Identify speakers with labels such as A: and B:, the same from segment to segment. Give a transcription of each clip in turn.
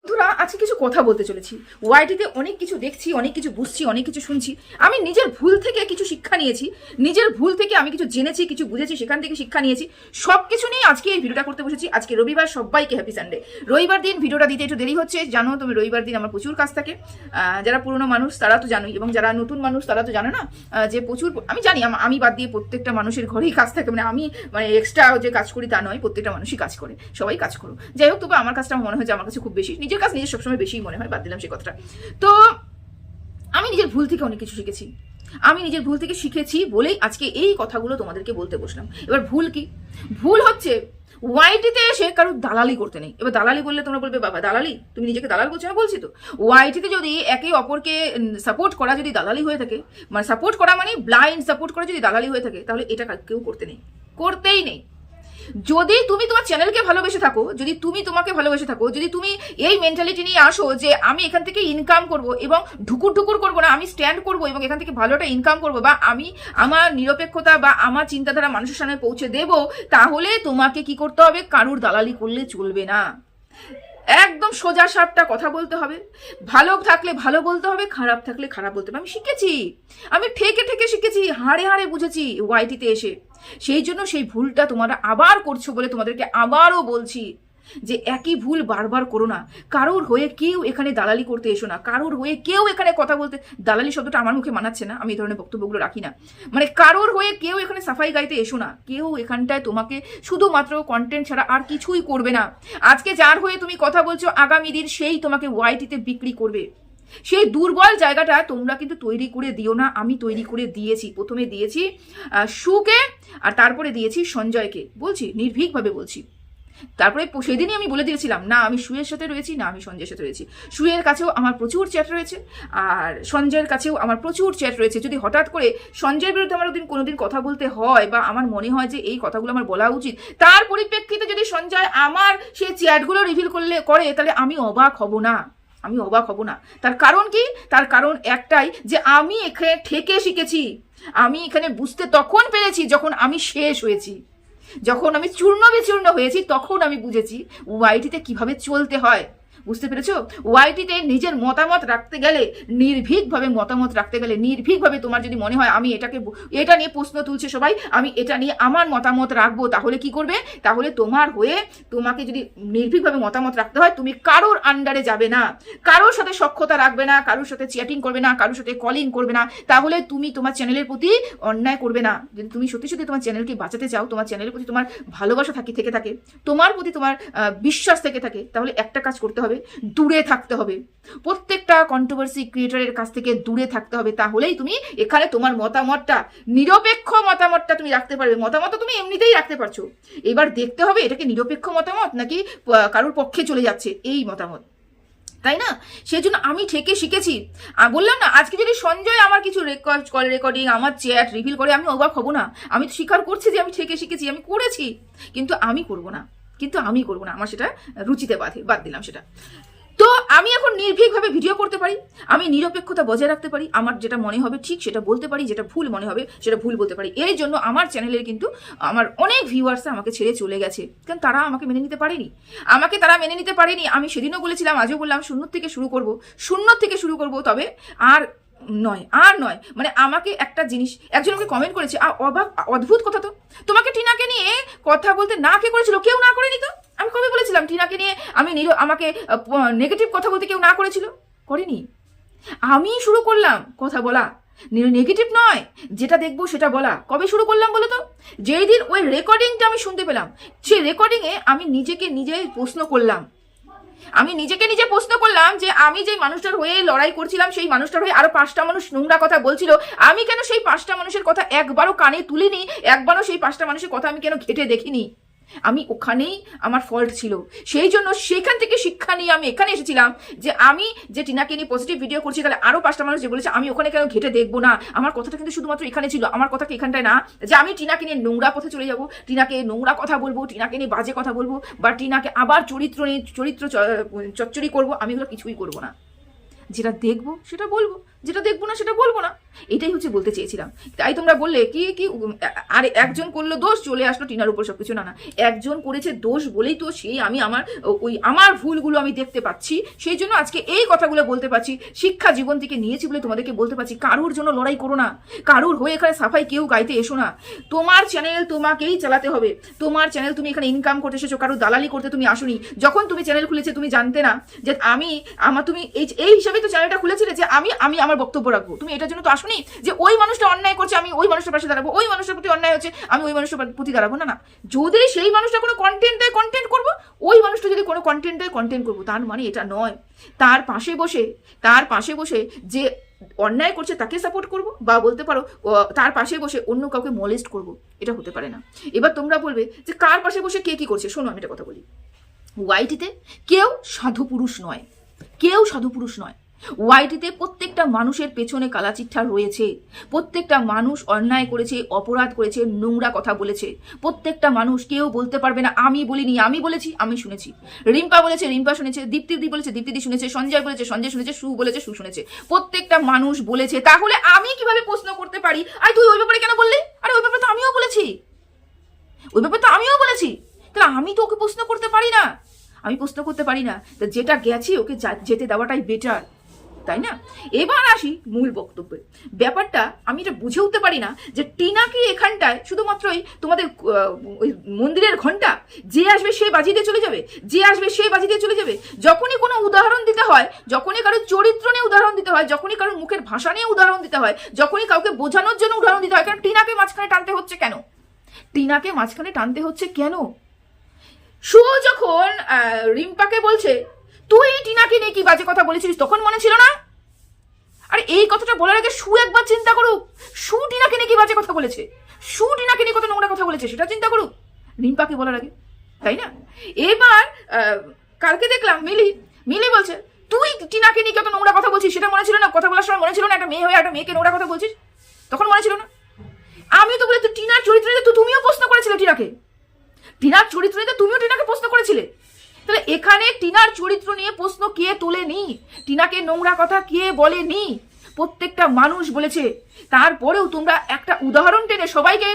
A: বন্ধুরা, আজকে কিছু কথা বলতে চলেছি। ওয়াইটিতে অনেক কিছু দেখছি, অনেক কিছু বুঝছি, অনেক কিছু শুনছি। আমি নিজের ভুল থেকে কিছু শিক্ষা নিয়েছি, নিজের ভুল থেকে আমি কিছু জেনেছি, কিছু বুঝেছি, সেখান থেকে শিক্ষা নিয়েছি। সব কিছু নিয়ে আজকে এই ভিডিওটা করতে বসেছি। আজকে রবিবার, সবাইকে হ্যাপি সানডে। রবিবার দিন ভিডিওটা দিতে একটু দেরি হচ্ছে, জানো তুমি। রবিবার দিন আমার প্রচুর কাজ থাকে। যারা পুরনো মানুষ তারা তো জানোই, এবং যারা নতুন মানুষ তারা তো জানে না যে প্রচুর, আমি জানি আমি বাদ দিয়ে প্রত্যেকটা মানুষের ঘরেই কাজ থাকে। আমি এক্সট্রা যে কাজ করি তা নয়, প্রত্যেকটা মানুষই কাজ করে, সবাই কাজ করো। যাই হোক, তবে আমার কাজটা মনে হয় যে আমার কাছে খুব বেশি, নিজের কাজ নিজের সবসময় বেশি মনে হয়, বাদ দিলাম সেই কথাটা। তো আমি নিজের ভুল থেকে অনেক কিছু শিখেছি। আমি নিজের ভুল থেকে শিখেছি বলেই আজকে এই কথাগুলো তোমাদেরকে বলতে বসলাম। এবার ভুল কি? ভুল হচ্ছে ওয়াইটিতে এসে কারোর দালালি করতে নেই। এবার দালালি বললে তোমরা বলবে, বাবা দালালি, তুমি নিজেকে দালাল বলছো? আমি বলছি তো, ওয়াইটিতে যদি একে অপরকে সাপোর্ট করা যদি দালালি হয়ে থাকে, সাপোর্ট করা মানে ব্লাইন্ড সাপোর্ট করা যদি দালালি হয়ে থাকে, তাহলে এটা কেউ করতে নেই, করতেই নেই। যদি তুমি তোমার চ্যানেলকে ভালোবেসে থাকো, যদি তুমি তোমাকে ভালোবেসে থাকো, যদি তুমি এই মেন্টালিটি নিয়ে আসো যে আমি এখান থেকে ইনকাম করব এবং ঢুকুর ঢুকুর করবো না, আমি স্ট্যান্ড করবো এবং এখান থেকে ভালো একটা ইনকাম করবো, বা আমি আমার নিরপেক্ষতা বা আমার চিন্তাধারা মানুষের সামনে পৌঁছে দেব, তাহলে তোমাকে কি করতে হবে? কারুর দালালি করলে চলবে না। একদম সোজা সাপটা কথা বলতে হবে। ভালো থাকলে ভালো বলতে হবে, খারাপ থাকলে খারাপ বলতে হবে। আমি শিখেছি, আমি ঠেকে ঠেকে শিখেছি, হাড়ে হাড়ে বুঝেছি ওয়াইটিতে এসে। সেই জন্য সেই ভুলটা তোমরা আবার করছো বলে তোমাদেরকে আবারও বলছি যে একই ভুল বারবার করো না। কারোর হয়ে কেউ এখানে দালালি করতে এসো না, কারোর হয়ে কেউ এখানে কথা বলতে, দালালি শব্দটা আমার মুখে মানাচ্ছে না, আমি এই ধরনের বক্তব্যগুলো রাখি না। কারোর হয়ে কেউ এখানে সাফাই গাইতে এসো না। কেউ এখানটায় তোমাকে শুধুমাত্র কন্টেন্ট ছাড়া আর কিছুই করবে না। আজকে যার হয়ে তুমি কথা বলছো, আগামী দিন সেই তোমাকে ওয়াইটিতে বিক্রি করবে। সেই দুর্বল জায়গাটা তোমরা কিন্তু তৈরি করে দিও না। আমি তৈরি করে দিয়েছি। প্রথমে দিয়েছি সুকে, আর তারপরে দিয়েছি সঞ্জয়কে। বলছি, নির্ভীকভাবে বলছি। তারপরে সেদিনই আমি বলে দিয়েছিলাম, না আমি সুয়ের সাথে রয়েছি, না আমি সঞ্জয়ের সাথে রয়েছি। সুয়ের কাছেও আমার প্রচুর চ্যাট রয়েছে, আর সঞ্জয়ের কাছেও আমার প্রচুর চ্যাট রয়েছে। যদি হঠাৎ করে সঞ্জয়ের বিরুদ্ধে আমার কোনোদিন কথা বলতে হয়, বা আমার মনে হয় যে এই কথাগুলো আমার বলা উচিত, তার পরিপ্রেক্ষিতে যদি সঞ্জয় আমার সেই চ্যাটগুলো রিভিল করে, তাহলে আমি অবাক হব না। আমি অবাক হব না। তার কারণ কি? তার কারণ একটাই, যে আমি এখানে ঠেকে শিখেছি। আমি এখানে বুঝতে তখন পেরেছি যখন আমি শেষ হয়েছি, যখন আমি চূর্ণ বিচূর্ণ হয়েছি, তখন আমি বুঝেছি ওয়াইটিতে কিভাবে চলতে হয়। বুঝতে পেরেছো? ওয়াইটিতে নিজের মতামত রাখতে গেলে, নির্ভীকভাবে মতামত রাখতে গেলে, নির্ভীকভাবে তোমার যদি মনে হয় আমি এটা নিয়ে প্রশ্ন তুলছে সবাই, আমি এটা নিয়ে আমার মতামত রাখবো, তাহলে কি করবে? তাহলে তোমার হয়ে তোমাকে যদি নির্ভীকভাবে মতামত রাখতে হয়, তুমি কারোর আন্ডারে যাবে না, কারোর সাথে সখ্যতা রাখবে না, কারোর সাথে চ্যাটিং করবে না, কারোর সাথে কলিং করবে না। তাহলে তুমি তোমার চ্যানেলের প্রতি অন্যায় করবে না। যদি তুমি সত্যি সত্যি তোমার চ্যানেলকে বাঁচাতে চাও, তোমার চ্যানেলের প্রতি তোমার ভালোবাসা থেকে থাকে, তোমার প্রতি তোমার বিশ্বাস থেকে থাকে, তাহলে একটা কাজ করতে হবে, দূরে থাকতে হবে। প্রত্যেকটা কন্ট্রোভার্সি ক্রিয়েটরের কাছ থেকে দূরে থাকতে হবে। তাহলেই তুমি এখানে তোমার মতামতটা, নিরপেক্ষ মতামতটা তুমি রাখতে পারবে। মতামত তুমি এমনিতেই রাখতে পারছো, এবার দেখতে হবে এটা কি নিরপেক্ষ মতামত নাকি কারোর পক্ষে চলে যাচ্ছে এই মতামত, তাই না? সেই জন্য আমি ঠেকে শিখেছি। বললাম না, আজকে যদি সঞ্জয় আমার কিছু রেকর্ডিং, আমার চ্যাট রিভিল করে, আমি অবাক হব না। আমি তো স্বীকার করছি যে আমি ঠেকে শিখেছি, আমি করেছি, কিন্তু আমি করব না। আমার সেটা রুচিতে বাদ দিলাম সেটা। তো আমি এখন নির্ভীকভাবে ভিডিও করতে পারি, আমি নিরপেক্ষতা বজায় রাখতে পারি, আমার যেটা মনে হবে ঠিক সেটা বলতে পারি, যেটা ভুল মনে হবে সেটা ভুল বলতে পারি। এই জন্য আমার চ্যানেলের কিন্তু আমার অনেক ভিউয়ার্সরা আমাকে ছেড়ে চলে গেছে, কারণ তারা আমাকে মেনে নিতে পারেনি। আমি সেদিনও বলেছিলাম, আজও বললাম, শূন্য থেকে শুরু করব। তবে আর নয়। আমাকে একটা জিনিস, একজন আমাকে কমেন্ট করেছে, অদ্ভুত কথা তো, তোমাকে টিনাকে নিয়ে কথা বলতে না কে করেছিল? কেউ না করেনি তো। আমি কবে বলেছিলাম টিনাকে নিয়ে আমাকে নেগেটিভ কথা বলতে কেউ না করেনি? আমি শুরু করলাম কথা বলা, নেগেটিভ নয়, যেটা দেখবো সেটা বলা। কবে শুরু করলাম বলো তো? যেই দিন ওই রেকর্ডিংটা আমি শুনতে পেলাম, সেই রেকর্ডিংয়ে আমি নিজেকে নিজে প্রশ্ন করলাম যে আমি যে মানুষটার হয়ে লড়াই করছিলাম, সেই মানুষটার হয়ে আরো 5টা মানুষ নোংরা কথা বলছিল, আমি কেন সেই 5টা মানুষের কথা একবারও কানে তুলিনি? একবারও সেই 5টা মানুষের কথা আমি কেন ঘেটে দেখিনি? আমি ওখানেই আমার ফল্ট ছিল। সেই জন্য সেখান থেকে শিক্ষা নিয়ে আমি এখানে এসেছিলাম, যে আমি যে টিনাকে নিয়ে পজিটিভ ভিডিও করছি, তাহলে আরো 5টা মানুষ যে বলেছে, আমি ওখানে কেন ঘেটে দেখবো না? আমার কথাটা কিন্তু শুধুমাত্র এখানে ছিল, আমার কথা কি এখানটায় না, যে আমি টিনাকে নিয়ে নোংরা পথে চলে যাব, টিনাকে নোংরা কথা বলবো, টিনাকে নিয়ে বাজে কথা বলবো, বা টিনাকে আবার চরিত্র চচ্চড়ি করবো। আমি এগুলো কিছুই করবো না। যেটা দেখবো সেটা বলবো, যেটা দেখবো না সেটা বলবো না, এটাই হচ্ছে বলতে চেয়েছিলাম। তাই তোমরা বললে কি কি আর একজন করলো দোষ চলে আসলো টিনার উপর সবকিছু। না না, একজন করেছে দোষ বলেই তো সেই আমি আমার ভুলগুলো আমি দেখতে পাচ্ছি, সেই জন্য আজকে এই কথাগুলো বলতে পারছি। শিক্ষা জীবন থেকে নিয়েছি বলে তোমাদেরকে বলতে পারছি। কারোর জন্য লড়াই করো না, কারোর হয়ে এখানে সাফাই কেউ গাইতে এসো না। তোমার চ্যানেল তোমাকেই চালাতে হবে, তোমার চ্যানেল তুমি এখানে ইনকাম করতে এসেছো, কারোর দালালি করতে তুমি আসোনি। যখন তুমি চ্যানেল খুলেছে তুমি জানতে না যে তুমি এই হিসাবে তো চ্যানেলটা খুলেছিলে যে আমি আমার বক্তব্য রাখবো। তুমি এটার জন্য তো আসোনি যে ওই মানুষটা অন্যায় করছে আমি ওই মানুষটার পাশে দাঁড়াবো, ওই মানুষটার প্রতি অন্যায় হচ্ছে আমি ওই মানুষটার প্রতি দাঁড়াবো। না না, যদি সেই মানুষটা কোনো কন্টেন্ট দেয় কন্টেন্ট করবো, ওই মানুষটা যদি কোনো কন্টেন্ট দেয় কন্টেন্ট করবো। তার মানে এটা নয় তার পাশে বসে যে অন্যায় করছে তাকে সাপোর্ট করব, বা বলতে পারো তার পাশে বসে অন্য কাউকে মলেস্ট করব। এটা হতে পারে না। এবার তোমরা বলবে যে কার পাশে বসে কে কি করছে। শোনো, আমি একটা কথা বলি, ওয়াইটিতে কেউ সাধু পুরুষ নয়, কেউ সাধু পুরুষ নয়। ওয়াইটিতে প্রত্যেকটা মানুষের পেছনে কালাচিঠা রয়েছে, প্রত্যেকটা মানুষ অন্যায় করেছে, অপরাধ করেছে, নোংরা কথা বলেছে। প্রত্যেকটা মানুষ, কেউ বলতে পারবে না আমি বলিনি, আমি বলেছি, আমি শুনেছি। রিম্পা বলেছে, রিম্পা শুনেছে। দীপ্তিদি বলেছে, দীপ্তিদি শুনেছে। সঞ্জয় বলেছে, সঞ্জয় শুনেছে। সু বলেছে, সু শুনেছে। প্রত্যেকটা মানুষ বলেছে। তাহলে আমি কিভাবে প্রশ্ন করতে পারি আরে তুই ওই ব্যাপারে কেন বললি? আরে ওই ব্যাপারে তো আমিও বলেছি, ওই ব্যাপারে তো আমিও বলেছি। তাহলে আমি তো ওকে প্রশ্ন করতে পারি না, আমি প্রশ্ন করতে পারি না। যেটা গেছি ওকে যেতে দেওয়াটাই বেটার, তাই না? এবার আসি মূল বক্তব্যে। ব্যাপারটা আমি এটা বুঝে উঠতে পারি না যে টিনা কি এখানটায় শুধুমাত্রই তোমাদের ওই মন্দিরের ঘন্টা, যে আসবে সে বাজি দিয়ে চলে যাবে, যে আসবে সে বাজি দিয়ে চলে যাবে। যখনই কোনো উদাহরণ দিতে হয়, যখনই কারোর চরিত্র নিয়ে উদাহরণ দিতে হয়, যখনই কারোর মুখের ভাষা নিয়ে উদাহরণ দিতে হয়, যখনই কাউকে বোঝানোর জন্য উদাহরণ দিতে হয়, কারণ টিনাকে মাঝখানে টানতে হচ্ছে কেন? টিনাকে মাঝখানে টানতে হচ্ছে কেন? সু যখন রিম্পাকে বলছে তুই টিনাকে নিয়ে কি বাজে কথা বলেছিলিস, তখন মনে ছিল না? আরে এই কথাটা বলার আগে সু একবার চিন্তা করুক, সু টিনাকে নিয়ে কি বাজে কথা বলেছে, সু টিনাকে নিয়ে কত নোংরা কথা বলেছে সেটা চিন্তা করুক রিম্পাকে বলার আগে, তাই না? এবার কালকে দেখলাম মিলি বলছে তুই টিনাকে নিয়ে কত নোংরা কথা বলছিস, সেটা মনে ছিল না? কথা বলার সময় মনে ছিল না একটা মেয়ে হয়ে একটা মেয়েকে নোংরা কথা বলছিস? তখন মনে ছিল না? আমি তো বলে টিনার চরিত্র নিয়ে তুমিও প্রশ্ন করেছিলে টিনাকে, টিনার চরিত্র নিয়ে তুমিও টিনাকে প্রশ্ন করেছিলে। তাহলে এখানে টিনার চরিত্র নিয়ে প্রশ্ন কে তোলেনি? টিনাকে নোংরা কথা কে বলেনি? প্রত্যেকটা মানুষ বলেছে। তারপরেও তোমরা একটা উদাহরণ টেনে সবাইকে,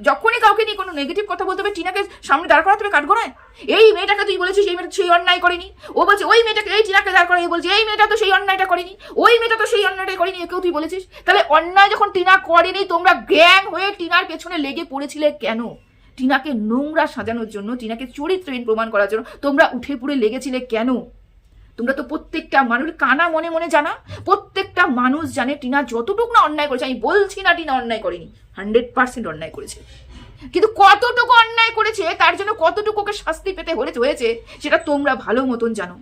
A: যখনই কাউকে নিয়ে কোনো নেগেটিভ কথা বলতে হবে টিনাকে সামনে দাঁড় করাতে হবে কাঠগড়ায়। এই মেয়েটাকে তুই বলেছিস এই মেয়েটা সেই অন্যায় করেনি, ও বলছে ওই মেয়েটাকে, এই টিনাকে দাঁড় করাই বলছে এই মেয়েটা তো সেই অন্যায়টা করেনি, ওই মেয়েটা তো সেই অন্যায়টা করেনি, একেও তুই বলেছিস। তাহলে অন্যায় যখন টিনা করেনি তোমরা গ্যাং হয়ে টিনার পেছনে লেগে পড়েছিলে কেন? টিনাকে নোংরা সাজানোর জন্য, টিনাকে চরিত্রহীন প্রমাণ করার জন্য তোমরা উঠে পড়ে লেগেছিলে কেন? তোমরা তো প্রত্যেকটা মানুষ কানা মনে মনে জানা, প্রত্যেকটা মানুষ জানে টিনা যতটুকু না অন্যায় করেছে। আমি বলছি না টিনা অন্যায় করেনি, 100% অন্যায় করেছে, কিন্তু কতটুকু অন্যায় করেছে তার জন্য কতটুকু ওকে শাস্তি পেতে হয়েছে সেটা তোমরা ভালো মতন জানো।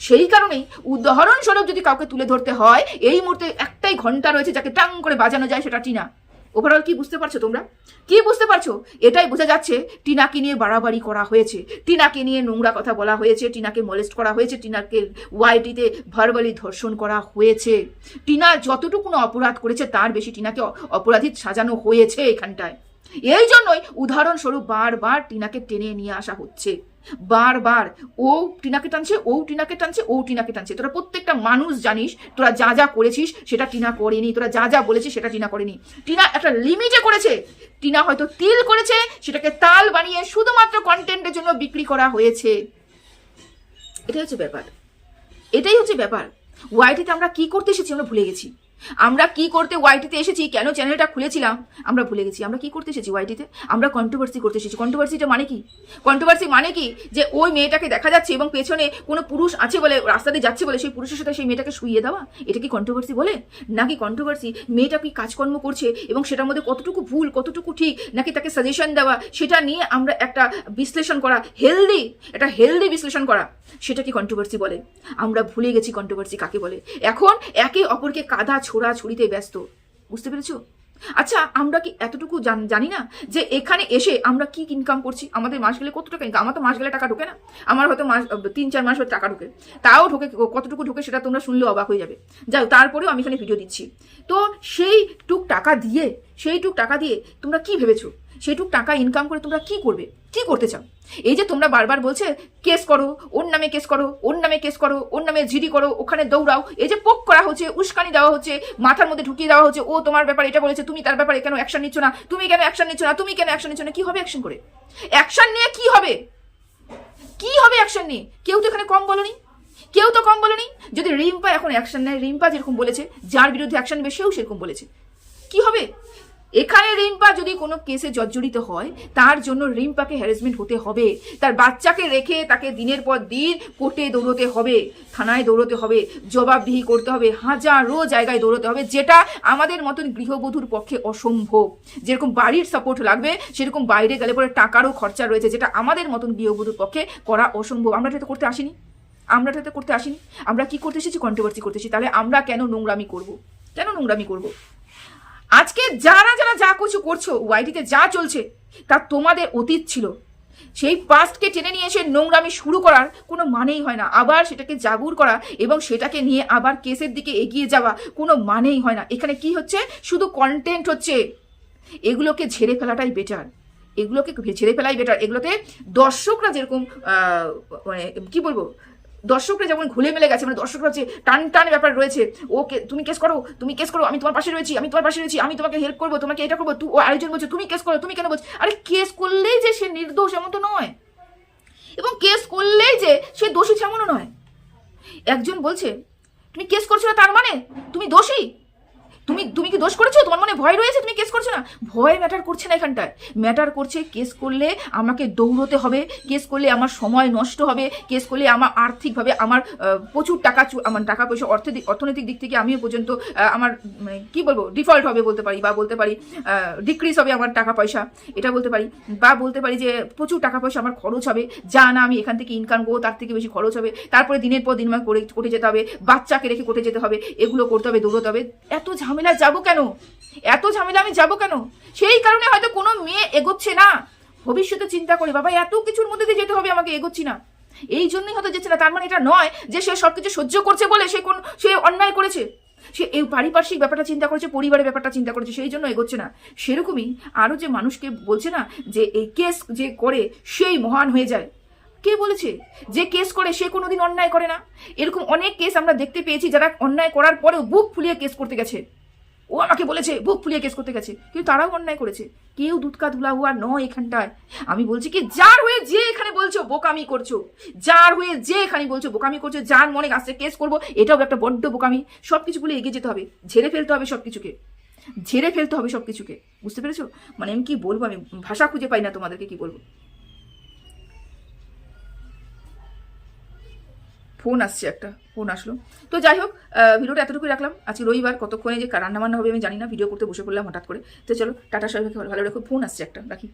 A: সেই কারণেই উদাহরণস্বরূপ যদি কাউকে তুলে ধরতে হয়, এই মুহূর্তে একটাই ঘন্টা রয়েছে যাকে টাং করে বাজানো যায়, সেটা টিনা। ওভারঅল কি বুঝতে পারছো তোমরা? কি বুঝতে পারছো? এটাই বোঝা যাচ্ছে টিনাকে নিয়ে বাড়াবাড়ি করা হয়েছে, টিনাকে নিয়ে নোংরা কথা বলা হয়েছে, টিনাকে মলেস্ট করা হয়েছে, টিনাকে ওয়াইটিতে ভার্বালি ধর্ষণ করা হয়েছে। টিনা যতটুকু না অপরাধ করেছে তার বেশি টিনাকে অপরাধী সাজানো হয়েছে এখানটায়। এই জন্যই উদাহরণস্বরূপ বারবার টিনাকে টেনে নিয়ে আসা হচ্ছে, বারবার ও টিনাকে টানছে, ও টিনাকে টানছে, ও টিনাকে টানছে। তোরা প্রত্যেকটা মানুষ জানিস তোরা যা যা করেছিস সেটা টিনা করেনি, তোরা যা যা বলেছিস সেটা টিনা করেনি। টিনা একটা লিমিটে করেছে, টিনা হয়তো তিল করেছে, সেটাকে তাল বানিয়ে শুধুমাত্র কন্টেন্টের জন্য বিক্রি করা হয়েছে। এটাই হচ্ছে ব্যাপার, এটাই হচ্ছে ব্যাপার। ওয়াইটিতে আমরা কি করতে এসেছি আমরা ভুলে গেছি। আমরা কি করতে ওয়াইটিতে এসেছি, কেন চ্যানেলটা খুলেছিলাম আমরা ভুলে গেছি। আমরা কি করতে এসেছি ওয়াইটিতে? আমরা কন্ট্রোভার্সি করতে এসেছি। কন্ট্রোভার্সিটা মানে কি? কন্ট্রোভার্সি মানে কি যে ওই মেয়েটাকে দেখা যাচ্ছে এবং পেছনে কোনো পুরুষ আছে বলে, রাস্তাতে যাচ্ছে বলে সেই পুরুষের সাথে সেই মেয়েটাকে শুইয়ে দেওয়া, এটা কি কন্ট্রোভার্সি বলে? নাকি কন্ট্রোভার্সি মেয়েটা কি কাজকর্ম করছে এবং সেটার মধ্যে কতটুকু ভুল কতটুকু ঠিক, নাকি তাকে সাজেশন দেওয়া, সেটা নিয়ে আমরা একটা বিশ্লেষণ করা, হেলদি বিশ্লেষণ করা, সেটা কি কন্ট্রোভার্সি বলে? আমরা ভুলে গেছি কন্ট্রোভার্সি কাকে বলে। এখন একে অপরকে কাদা ছোড়া ছুরিতে ব্যস্ত, বুঝতে পেরেছো? আচ্ছা, আমরা কি এতটুকু জানি না যে এখানে এসে আমরা কি ইনকাম করছি? আমাদের মাস গেলে কত টাকা ইনকাম? আমার তো মাস গেলে টাকা ঢোকে না, আমার হয়তো 3-4 মাস টাকা ঢোকে, তাও ঢোকে, কতটুকু ঢোকে সেটা তোমরা শুনলে অবাক হয়ে যাবে। যাও, তারপরেও আমি এখানে ভিডিও দিচ্ছি। তো সেই টুক টাকা দিয়ে তোমরা কি ভেবেছো? সেইটুক টাকা ইনকাম করে তোমরা কি করবে? কি করতে চাও? এই যে তোমরা বারবার বলছে কেস করো, ওর নামে কেস করো, ওর নামে কেস করো, ওর নামে জিডি করো, ওখানে দৌড়াও, এই যে পোক করা হচ্ছে, উস্কানি দেওয়া হচ্ছে, মাথার মধ্যে ঢুকিয়ে দেওয়া হচ্ছে, ও তোমার ব্যাপারে এটা বলেছে, তুমি তার ব্যাপারে কেন অ্যাকশন নিচ্ছ না, তুমি কেন অ্যাকশন নিচ্ছ না, তুমি কেন অ্যাকশন নিচ্ছ না? কি হবে অ্যাকশন করে? অ্যাকশন নিয়ে কি হবে? কি হবে অ্যাকশন নিয়ে? কেউ তো এখানে কম বলনি, কেউ তো কম বলনি। যদি রিম্পা এখন অ্যাকশন নেয়, রিম্পা যেরকম বলেছে, যার বিরুদ্ধে অ্যাকশন নেবে সেও সেরকম বলেছে, কি হবে? এখানে রিম্পা যদি কোনো কেসে জর্জরিত হয়, তার জন্য রিম্পাকে হ্যারাসমেন্ট হতে হবে, তার বাচ্চাকে রেখে তাকে দিনের পর দিন কোর্টে দৌড়তে হবে, থানায় দৌড়তে হবে, জবাবদিহি করতে হবে, হাজারো জায়গায় দৌড়তে হবে, যেটা আমাদের মতন গৃহবধূর পক্ষে অসম্ভব। যেরকম বাড়ির সাপোর্ট লাগবে, সেরকম বাইরে গেলে পরে টাকারও খরচা রয়েছে, যেটা আমাদের মতন গৃহবধূর পক্ষে করা অসম্ভব। আমরা এটা করতে আসিনি, আমরা কি করতে এসেছি? কন্ট্রোভার্সি করতে এসেছি। তাহলে আমরা কেন নোংরামি করব? কেন নোংরামি করব? আজকে যারা যারা যা কিছু করছো, ওয়াইটিতে যা চলছে, তা তোমাদের অতীত ছিল। সেই পাস্টকে টেনে নিয়ে এসে নোংরামি শুরু করার কোনো মানেই হয় না। আবার সেটাকে জাগুর করা এবং সেটাকে নিয়ে আবার কেসের দিকে এগিয়ে যাওয়া কোনো মানেই হয় না। এখানে কি হচ্ছে? শুধু কন্টেন্ট হচ্ছে। এগুলোকে ঝেড়ে ফেলাটাই বেটার, এগুলোতে দর্শকরা যেরকম মানে কি বলবো, দর্শকরা যেমন ঘুলে মেলে গেছে, মানে দর্শকরা হচ্ছে টান টান ব্যাপার রয়েছে, ওকে তুমি কেস করো, আমি তোমার পাশে রয়েছি, আমি তোমাকে হেল্প করবো, তোমাকে এটা করবো, ও আরেকজন বলছে তুমি কেস করো, তুমি কেন বলছো? আরে কেস করলেই যে সে নির্দোষ এমন তো নয়, এবং কেস করলেই যে সে দোষী এমনও নয়। একজন বলছে তুমি কেস করছো না তার মানে তুমি দোষী, তুমি কি দোষ করেছো? তোমার মনে ভয় রয়েছে, তুমি কেস করছো না? ভয় ম্যাটার করছে না এখানটায়। ম্যাটার করছে কেস করলে আমাকে দৌড়তে হবে, কেস করলে আমার সময় নষ্ট হবে, কেস করলে আমার আর্থিকভাবে আমার প্রচুর আমার টাকা পয়সা অর্থনৈতিক দিক থেকে আমিও পর্যন্ত আমার কি বলবো ডিফল্ট হবে বলতে পারি, বা বলতে পারি ডিক্রিজ হবে আমার টাকা পয়সা, এটা বলতে পারি, বা বলতে পারি যে প্রচুর টাকা পয়সা আমার খরচ হবে, যা না আমি এখান থেকে ইনকাম করবো তার থেকে বেশি খরচ হবে, তারপরে দিনের পর দিন আমার কোর্টে যেতে হবে, বাচ্চাকে রেখে কোর্টে যেতে হবে, এগুলো করতে হবে, দৌড়তে হবে। এত ঝামেলা যাবো কেন? এত ঝামেলা আমি যাবো কেন? সেই কারণে হয়তো কোনো মেয়ে এগোচ্ছে না, ভবিষ্যতে চিন্তা করে বাবা এত কিছুর মধ্যে দিয়ে যেতে হবে, আমাকে এগোচ্ছি না, এই জন্যই হয়তো যেচ্ছে না। তার মানে এটা নয় যে সে সবকিছু সহ্য করছে বলে সে অন্যায় করেছে, সে এই পারিপার্শ্বিক ব্যাপারটা চিন্তা করেছে, পরিবারের ব্যাপারটা চিন্তা করেছে, সেই জন্য এগোচ্ছে না। সেরকমই আরো যে মানুষকে বলছে না যে এই কেস যে করে সেই মহান হয়ে যায়, কে বলেছে যে কেস করে সে কোনোদিন অন্যায় করে না? এরকম অনেক কেস আমরা দেখতে পেয়েছি যারা অন্যায় করার পরেও বুক ফুলিয়ে কেস করতে গেছে। ও আমাকে বলেছে বুক ফুলিয়ে কেস করতে গেছে, কিন্তু তারাও অন্যায় করেছে। কেউ দুধকা ধুলা হুয়া নয় এখানটায়। আমি বলছি কি, যার হয়ে যে এখানে বলছো বোকামি করছো, যার হয়ে যে এখানে বলছো বোকামি করছো, যার মনে আসছে কেস করবো, এটাও একটা বড্ড বোকামি। সবকিছু বলে এগিয়ে যেতে হবে, ঝেড়ে ফেলতে হবে সবকিছুকে, বুঝতে পেরেছো? মানে আমি কি বলবো, আমি ভাষা খুঁজে পাই না তোমাদেরকে কি বলবো। ফোন আসলো। তো যাই হোক, ভিডিওটা এতটুকুই রাখলাম। আজকে রবিবার, কতক্ষণে যে রান্নাবান্না হবে আমি জানি না, ভিডিও করতে বসে পড়লাম হঠাৎ করে। তো চলো টাটা, সবাইকে ভালো রেখো। ফোন আসছে একটা, রাখি।